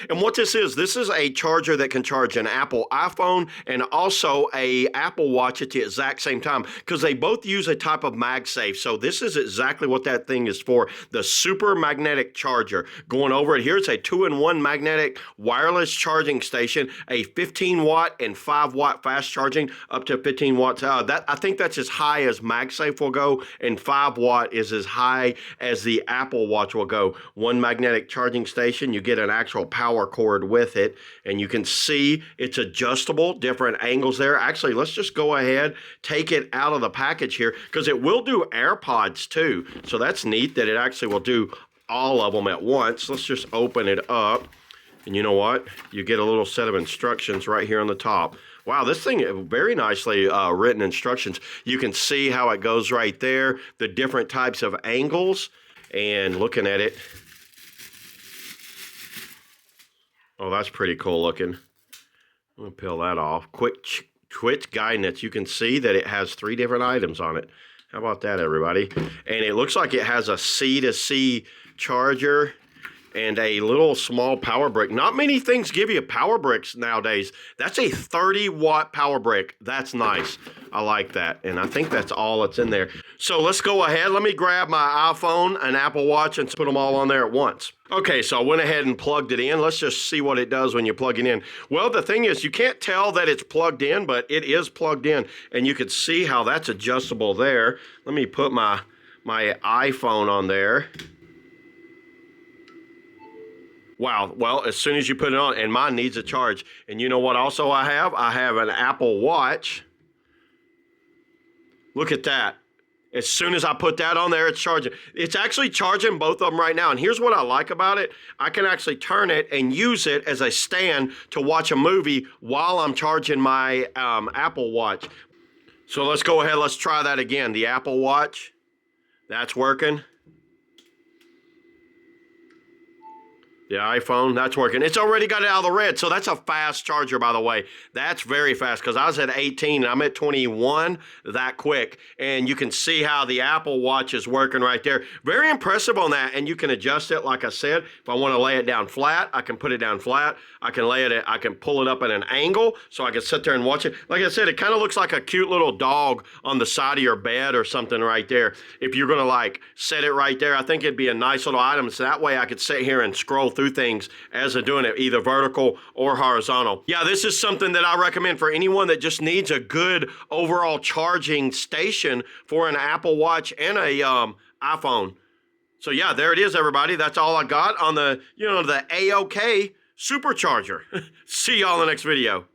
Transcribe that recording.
And what this is a charger that can charge an Apple iPhone and also a Apple Watch at the exact same time, because they both use a type of MagSafe. So this is exactly what that thing is for, the super magnetic charger. Going over it here, it's a 2-in-1 magnetic wireless charging station, a 15 watt and 5 watt fast charging up to 15 watts. I think that's as high as MagSafe will go, and 5 watt is as high as the Apple Watch will go. One magnetic charging station, you get an actual power cord with it, and you can see it's adjustable, different angles there. Actually, let's just go ahead, take it out of the package here, because it will do AirPods too. So that's neat that it actually will do all of them at once. Let's just open it up. And you know what? You get a little set of instructions right here on the top. Wow, this thing, very nicely written instructions. You can see how it goes right there, the different types of angles, and looking at it. Oh, that's pretty cool looking. I'm going to peel that off. Quick guidance. You can see that it has 3 different items on it. How about that, everybody? And it looks like it has a C-to-C charger and a little small power brick. Not many things give you power bricks nowadays. That's a 30 watt power brick. That's nice. I like that. And I think that's all that's in there. So let's go ahead. Let me grab my iPhone and Apple Watch and put them all on there at once. Okay, so I went ahead and plugged it in. Let's just see what it does when you plug it in. Well, the thing is, you can't tell that it's plugged in, but it is plugged in. And you can see how that's adjustable there. Let me put my iPhone on there. Wow, well, as soon as you put it on, and mine needs a charge. And you know what also I have? I have an Apple Watch. Look at that. As soon as I put that on there, it's charging. It's actually charging both of them right now. And here's what I like about it. I can actually turn it and use it as a stand to watch a movie while I'm charging my Apple Watch. So let's go ahead, let's try that again. The Apple Watch, that's working. The iPhone, that's working. It's already got it out of the red, so that's a fast charger, by the way. That's very fast, because I was at 18, and I'm at 21 that quick. And you can see how the Apple Watch is working right there. Very impressive on that, and you can adjust it, like I said. If I want to lay it down flat, I can put it down flat. I can pull it up at an angle, so I can sit there and watch it. Like I said, it kind of looks like a cute little dog on the side of your bed or something right there. If you're going to, like, set it right there, I think it'd be a nice little item, so that way I could sit here and scroll through things as they're doing it, either vertical or horizontal. Yeah, this is something that I recommend for anyone that just needs a good overall charging station for an Apple Watch and a iPhone. So yeah, there it is, everybody. That's all I got on the, the A-OK supercharger. See y'all in the next video.